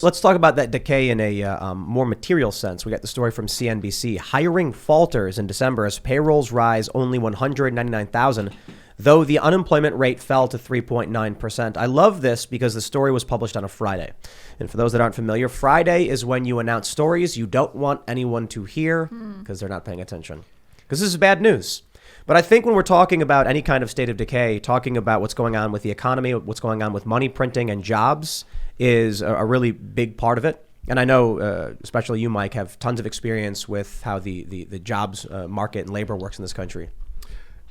Let's talk about that decay in a more material sense. We got the story from CNBC. Hiring falters in December as payrolls rise only 199,000, though the unemployment rate fell to 3.9%. I love this because the story was published on a Friday. And for those that aren't familiar, Friday is when you announce stories you don't want anyone to hear because they're not paying attention. Because this is bad news. But I think when we're talking about any kind of state of decay, talking about what's going on with the economy, what's going on with money printing and jobs is a really big part of it. And I know, especially you, Mike, have tons of experience with how the jobs market and labor works in this country.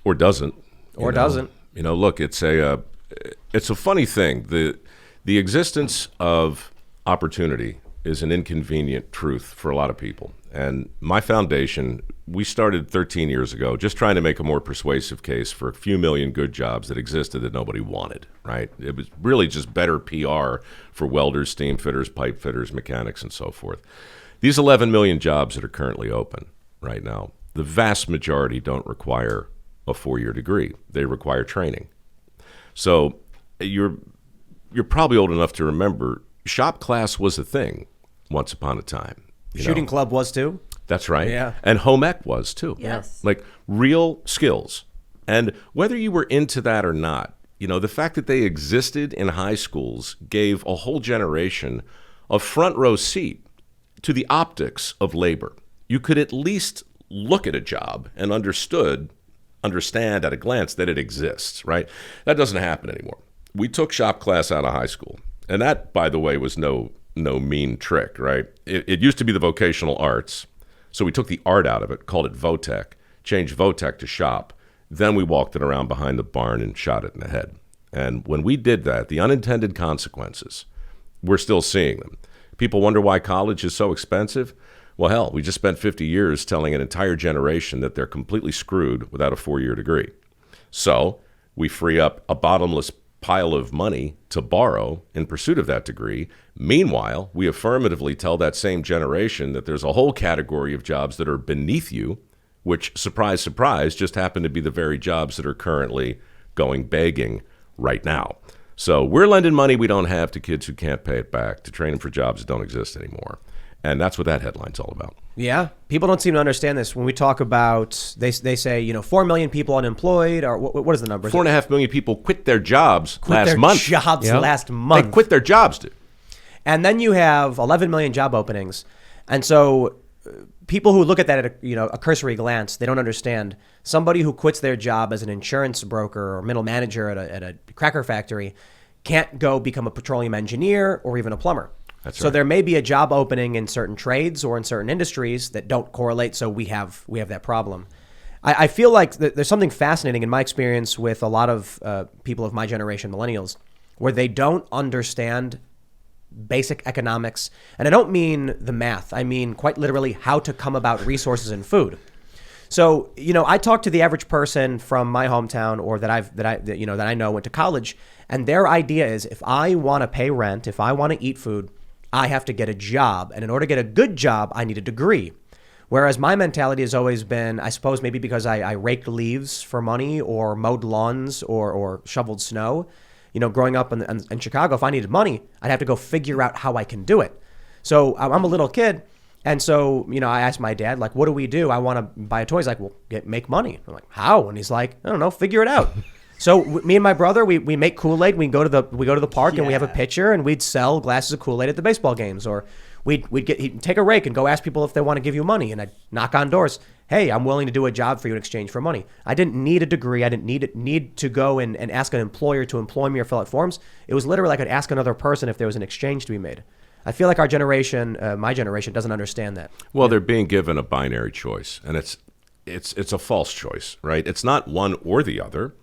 Or doesn't. Or doesn't. You know, look, it's a funny thing. The existence of opportunity is an inconvenient truth for a lot of people. And my foundation, we started 13 years ago just trying to make a more persuasive case for a few million good jobs that existed that nobody wanted, right? It was really just better PR for welders, steam fitters, pipe fitters, mechanics, and so forth. These 11 million jobs that are currently open right now, the vast majority don't require a 4-year degree. They require training. So you're probably old enough to remember shop class was a thing once upon a time. Shooting club was too? That's right. Yeah. And home ec was too. Yes. Like real skills. And whether you were into that or not, the fact that they existed in high schools gave a whole generation a front row seat to the optics of labor. You could at least look at a job and understand at a glance that it exists, right? That doesn't happen anymore. We took shop class out of high school. And that, by the way, was no mean trick, right? It used to be the vocational arts. So we took the art out of it, called it VOTEC, changed VOTEC to shop. Then we walked it around behind the barn and shot it in the head. And when we did that, the unintended consequences, we're still seeing them. People wonder why college is so expensive. Well, hell, we just spent 50 years telling an entire generation that they're completely screwed without a 4-year degree. So we free up a bottomless pile of money to borrow in pursuit of that degree. Meanwhile, we affirmatively tell that same generation that there's a whole category of jobs that are beneath you, which, surprise, surprise, just happen to be the very jobs that are currently going begging right now. So we're lending money we don't have to kids who can't pay it back to train them for jobs that don't exist anymore. And that's what that headline's all about. Yeah. People don't seem to understand this. When we talk about, they say, 4 million people unemployed, or what is the number? 4.5 million people quit their jobs last month. Last month. They quit their jobs, dude. And then you have 11 million job openings. And so people who look at that at a cursory glance, they don't understand. Somebody who quits their job as an insurance broker or middle manager at a cracker factory can't go become a petroleum engineer or even a plumber. That's so right. There may be a job opening in certain trades or in certain industries that don't correlate. So we have that problem. I feel like there's something fascinating in my experience with a lot of people of my generation, millennials, where they don't understand basic economics. And I don't mean the math. I mean quite literally how to come about resources and food. So, I talk to the average person from my hometown or that I know went to college, and their idea is if I want to pay rent, if I want to eat food, I have to get a job. And in order to get a good job, I need a degree. Whereas my mentality has always been, I suppose maybe because I raked leaves for money or mowed lawns or shoveled snow. Growing up in Chicago, if I needed money, I'd have to go figure out how I can do it. So I'm a little kid. And so, I asked my dad, like, what do we do? I want to buy a toy. He's like, well, make money. I'm like, how? And he's like, I don't know, figure it out. So me and my brother, we make Kool-Aid. We go to the park and we have a pitcher and we'd sell glasses of Kool-Aid at the baseball games. Or he'd take a rake and go ask people if they want to give you money. And I'd knock on doors. Hey, I'm willing to do a job for you in exchange for money. I didn't need a degree. I didn't need to go and ask an employer to employ me or fill out forms. It was literally I could ask another person if there was an exchange to be made. I feel like our generation, my generation, doesn't understand that. Well, they're being given a binary choice, and it's a false choice, right? It's not one or the other.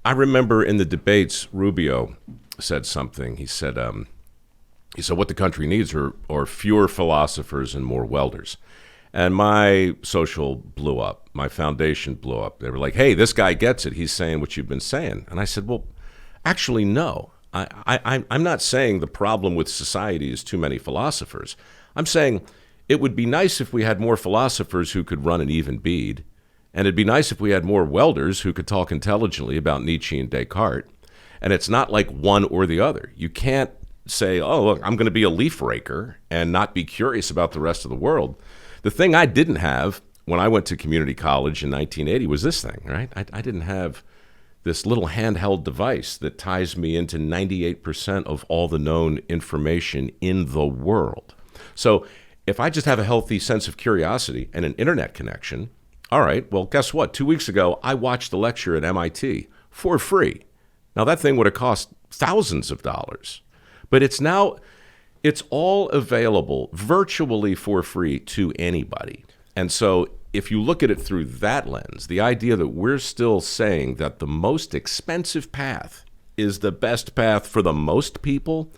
I remember in the debates, Rubio said something. He said what the country needs are fewer philosophers and more welders. And my social blew up. My foundation blew up. They were like, hey, this guy gets it. He's saying what you've been saying. And I said, well, actually, no. I'm not saying the problem with society is too many philosophers. I'm saying it would be nice if we had more philosophers who could run an even bead, and it'd be nice if we had more welders who could talk intelligently about Nietzsche and Descartes. And it's not like one or the other. You can't say, oh, look, I'm going to be a leaf raker and not be curious about the rest of the world. The thing I didn't have when I went to community college in 1980 was this thing, right? I didn't have this little handheld device that ties me into 98% of all the known information in the world. So if I just have a healthy sense of curiosity and an internet connection, all right, well, guess what? 2 weeks ago, I watched a lecture at MIT for free. Now, that thing would have cost thousands of dollars, but it's all available virtually for free to anybody. And so if you look at it through that lens, the idea that we're still saying that the most expensive path is the best path for the most people,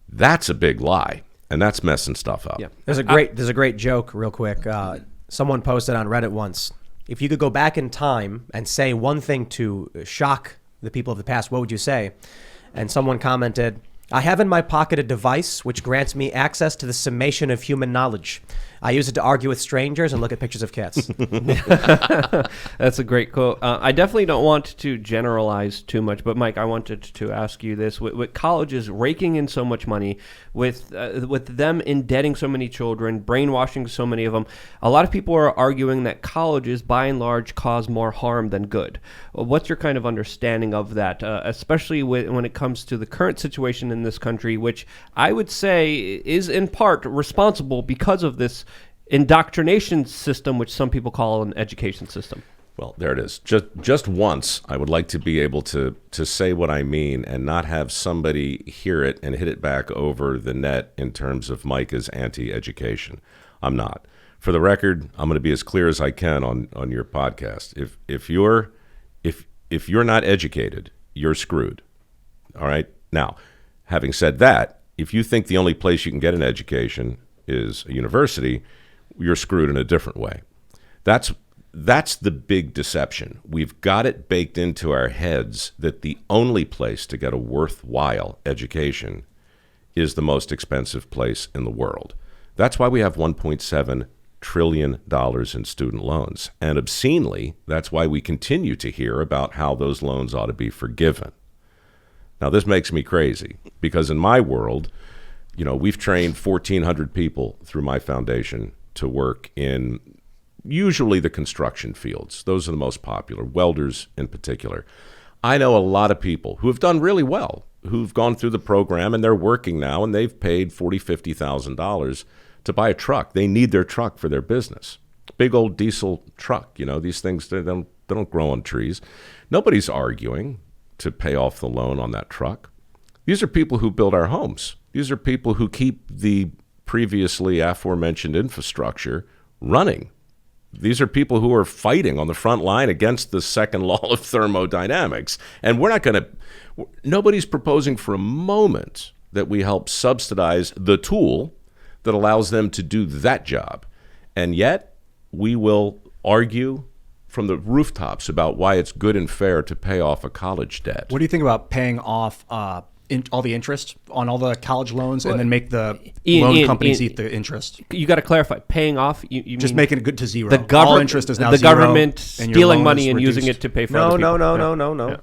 that's a big lie. And that's messing stuff up. Yeah. There's a great joke real quick. Someone posted on Reddit once, if you could go back in time and say one thing to shock the people of the past, what would you say? And someone commented, I have in my pocket a device which grants me access to the summation of human knowledge. I use it to argue with strangers and look at pictures of cats. That's a great quote. I definitely don't want to generalize too much, but Mike, I wanted to ask you this. With colleges raking in so much money, with them indebting so many children, brainwashing so many of them, a lot of people are arguing that colleges, by and large, cause more harm than good. What's your kind of understanding of that, especially when it comes to the current situation in this country, which I would say is in part responsible because of this indoctrination system, which some people call an education system? Well, there it is. Just once, I would like to be able to say what I mean and not have somebody hear it and hit it back over the net in terms of Mike is anti-education. I'm not. For the record, I'm going to be as clear as I can on your podcast. If you're not educated, you're screwed. All right? Now, having said that, if you think the only place you can get an education is a university, you're screwed in a different way. That's the big deception. We've got it baked into our heads that the only place to get a worthwhile education is the most expensive place in the world. That's why we have $1.7 trillion in student loans. And obscenely, that's why we continue to hear about how those loans ought to be forgiven. Now, this makes me crazy because in my world, we've trained 1,400 people through my foundation to work in usually the construction fields. Those are the most popular, welders in particular. I know a lot of people who have done really well, who've gone through the program and they're working now and they've paid $40,000, $50,000 to buy a truck. They need their truck for their business. Big old diesel truck, these things, they don't grow on trees. Nobody's arguing to pay off the loan on that truck. These are people who build our homes. These are people who keep the previously aforementioned infrastructure running. These are people who are fighting on the front line against the second law of thermodynamics. And nobody's proposing for a moment that we help subsidize the tool that allows them to do that job. And yet, we will argue from the rooftops about why it's good and fair to pay off a college debt. What do you think about paying off all the interest on all the college loans and then make the loan companies eat the interest? You got to clarify. Paying off, you just mean making it good to zero. All interest is now the zero. Government stealing money and using it to pay for other people. No.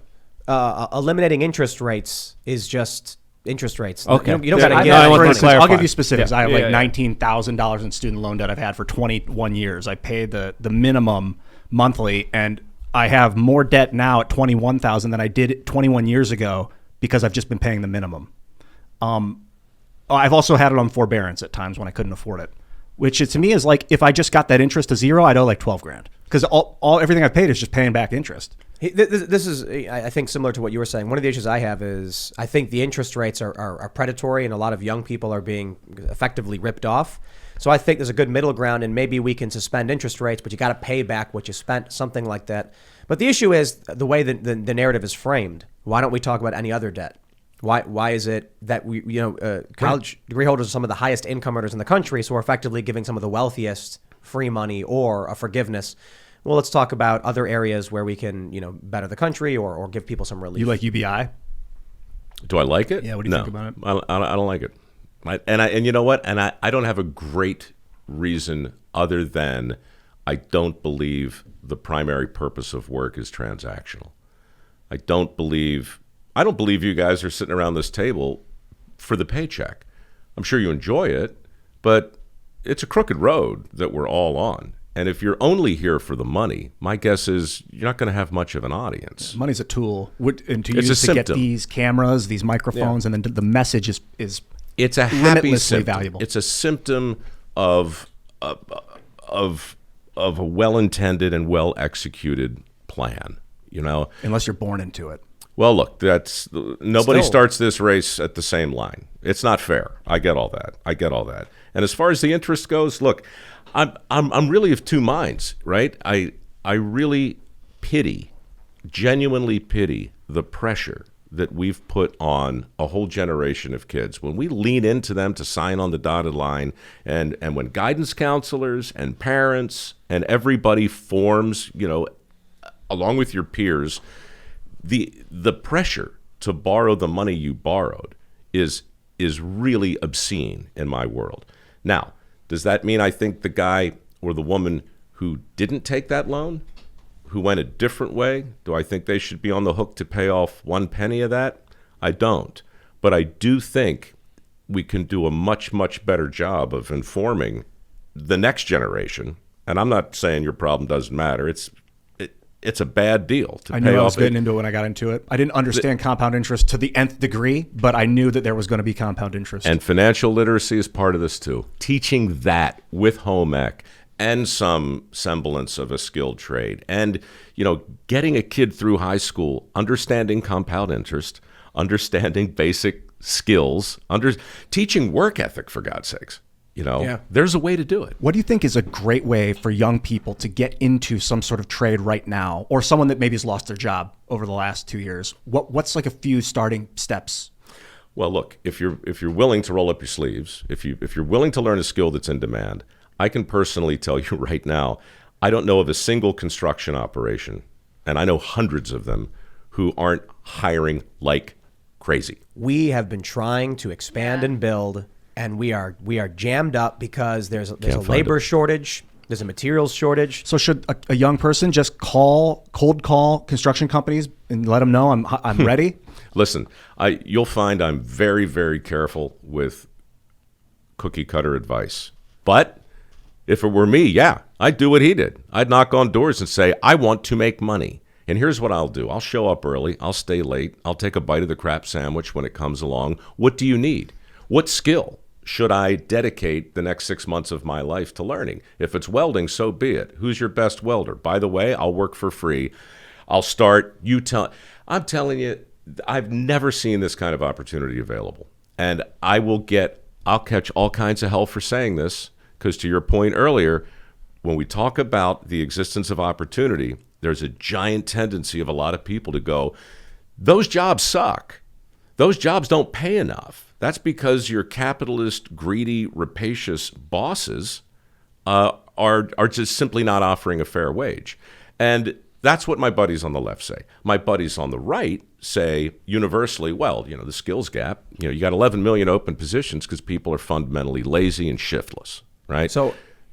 Yeah. Eliminating interest rates is just interest rates. Okay. You don't got to get. I'll give you specifics. Yeah. I have $19,000 in student loan debt I've had for 21 years. I pay the minimum monthly, and I have more debt now at $21,000 than I did 21 years ago because I've just been paying the minimum. I've also had it on forbearance at times when I couldn't afford it, which to me is like if I just got that interest to zero, I'd owe like $12,000 because everything I've paid is just paying back interest. This is, I think, similar to what you were saying. One of the issues I have is I think the interest rates are predatory, and a lot of young people are being effectively ripped off. So I think there's a good middle ground, and maybe we can suspend interest rates, but you got to pay back what you spent, something like that. But the issue is the way the narrative is framed. Why don't we talk about any other debt? Why is it that college degree holders are some of the highest income earners in the country, so we're effectively giving some of the wealthiest free money or a forgiveness? Well, let's talk about other areas where we can, better the country or give people some relief. You like UBI? Do I like it? Yeah. What do you think about it? I don't like it. And you know what? And I don't have a great reason other than I don't believe the primary purpose of work is transactional. I don't believe you guys are sitting around this table for the paycheck. I'm sure you enjoy it, but it's a crooked road that we're all on. And if you're only here for the money, my guess is you're not going to have much of an audience. Money's a tool, and to It's use a to get symptom. these cameras, these microphones, and then the message is It's a happy limitlessly symptom. valuable. It's a symptom of a well-intended and well-executed plan. You know, unless you're born into it. well, look, that's nobody Still. starts this race at the same line. It's not fair. I get all that. And as far as the interest goes, look, I'm really of two minds, right? I really genuinely pity the pressure that we've put on a whole generation of kids. When we lean into them to sign on the dotted line, and when guidance counselors and parents and everybody forms, along with your peers, the pressure to borrow the money you borrowed is really obscene in my world. Now, does that mean I think the guy or the woman who didn't take that loan, who went a different way, do I think they should be on the hook to pay off one penny of that? I don't. But I do think we can do a much, much better job of informing the next generation. And I'm not saying your problem doesn't matter. It's a bad deal to I pay knew I off. was getting into it when I got into it. I didn't understand compound interest to the nth degree, but I knew that there was going to be compound interest. And financial literacy is part of this too. Teaching that with home ec and some semblance of a skilled trade. And, getting a kid through high school, understanding compound interest, understanding basic skills, teaching work ethic, for God's sakes. There's a way to do it. What do you think is a great way for young people to get into some sort of trade right now, or someone that maybe has lost their job over the last 2 years? What's like a few starting steps? Well, look, if you're willing to roll up your sleeves, if you're willing to learn a skill that's in demand, I can personally tell you right now, I don't know of a single construction operation, and I know hundreds of them, who aren't hiring like crazy. We have been trying to expand and build, and we are jammed up because there's a find labor it. shortage, there's a materials shortage. So should a young person just cold call construction companies and let them know I'm ready? Listen, you'll find I'm very, very careful with cookie cutter advice. But if it were me, yeah, I'd do what he did. I'd knock on doors and say, I want to make money. And here's what I'll do. I'll show up early. I'll stay late. I'll take a bite of the crap sandwich when it comes along. What do you need? What skill should I dedicate the next 6 months of my life to learning? If it's welding, so be it. Who's your best welder? By the way, I'll work for free. I'll start. I'm telling you, I've never seen this kind of opportunity available. And I'll catch all kinds of hell for saying this, because to your point earlier, when we talk about the existence of opportunity, there's a giant tendency of a lot of people to go, those jobs suck. Those jobs don't pay enough. That's because your capitalist, greedy, rapacious bosses are just simply not offering a fair wage. And that's what my buddies on the left say. My buddies on the right say universally, well, the skills gap, you got 11 million open positions because people are fundamentally lazy and shiftless, right?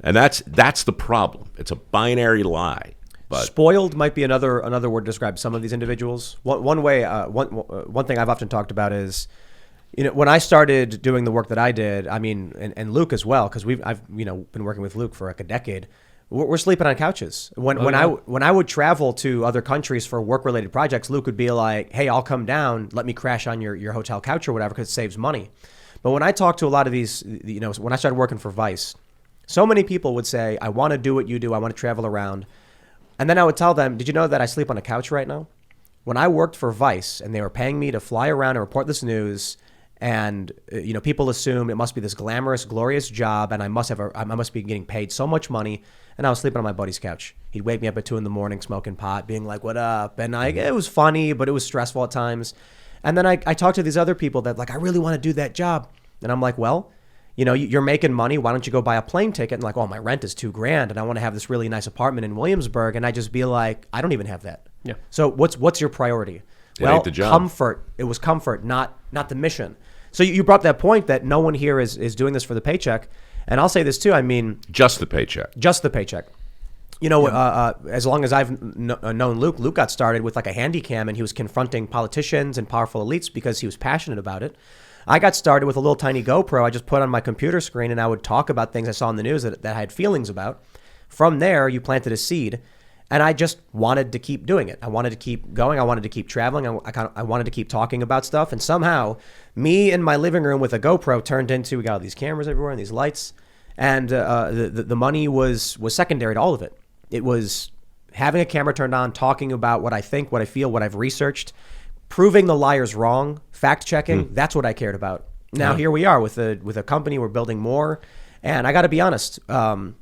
And that's the problem. It's a binary lie. But Spoiled might be another word to describe some of these individuals. One thing I've often talked about is, when I started doing the work that I did, and Luke as well, because I've been working with Luke for like a decade. We're sleeping on couches. When I would travel to other countries for work-related projects, Luke would be like, "Hey, I'll come down. Let me crash on your hotel couch or whatever, because it saves money." But when I talk to a lot of these, when I started working for Vice, so many people would say, "I want to do what you do. I want to travel around." And then I would tell them, "Did you know that I sleep on a couch right now?" When I worked for Vice and they were paying me to fly around and report this news, and people assume it must be this glamorous, glorious job, and I must be getting paid so much money, and I was sleeping on my buddy's couch. He'd wake me up at 2 a.m, smoking pot, being like, "What up?" And it was funny, but it was stressful at times. And then I talked to these other people that I really want to do that job, and I'm like, well, you're making money. Why don't you go buy a plane ticket? And like, oh, my rent is $2,000 and I want to have this really nice apartment in Williamsburg. And I just be like, I don't even have that. Yeah. So what's your priority? ain't the job. Comfort. It was comfort, not the mission. So you brought that point that no one here is doing this for the paycheck. And I'll say this too. just the paycheck. Just the paycheck. As long as I've known Luke got started with like a handy cam, and he was confronting politicians and powerful elites because he was passionate about it. I got started with a little tiny GoPro I just put on my computer screen, and I would talk about things I saw in the news that I had feelings about. From there, you planted a seed, and I just wanted to keep doing it. I wanted to keep going. I wanted to keep traveling. I wanted to keep talking about stuff. And somehow, me in my living room with a GoPro turned into, we got all these cameras everywhere and these lights. And the money was secondary to all of it. It was having a camera turned on, talking about what I think, what I feel, what I've researched, proving the liars wrong, fact checking. That's what I cared about. Now here we are with a company. We're building more. And I got to be honest, the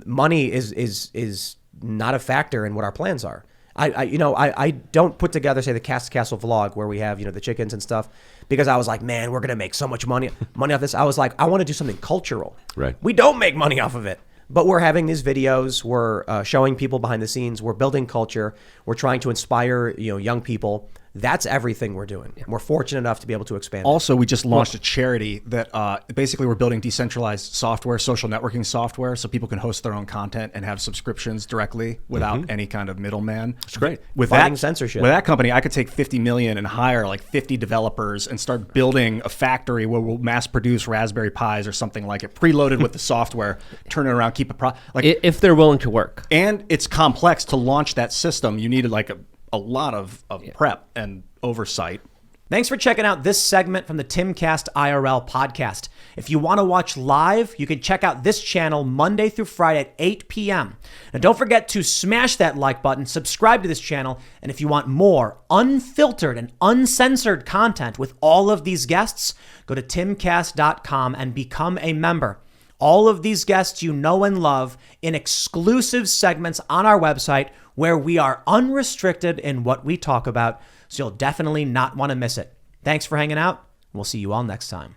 money is not a factor in what our plans are. I don't put together, say, the Cast Castle vlog where we have, the chickens and stuff, because I was like, man, we're going to make so much money off this. I was like, I want to do something cultural. Right. We don't make money off of it, but we're having these videos. We're showing people behind the scenes. We're building culture. We're trying to inspire, young people. That's everything we're doing. Yeah. We're fortunate enough to be able to expand. Also, we just launched a charity that basically we're building decentralized software, social networking software, so people can host their own content and have subscriptions directly without any kind of middleman. That's great. With Fighting censorship. With that company, I could take $50 million and hire like 50 developers and start building a factory where we'll mass produce Raspberry Pis or something like it, preloaded with the software, turn it around, keep it if they're willing to work. And it's complex to launch that system. You needed like a lot of prep and oversight. Thanks for checking out this segment from the Timcast IRL podcast. If you want to watch live, you can check out this channel Monday through Friday at 8 p.m. Now, don't forget to smash that like button, subscribe to this channel, and if you want more unfiltered and uncensored content with all of these guests, go to timcast.com and become a member. All of these guests you know and love in exclusive segments on our website where we are unrestricted in what we talk about, so you'll definitely not want to miss it. Thanks for hanging out. We'll see you all next time.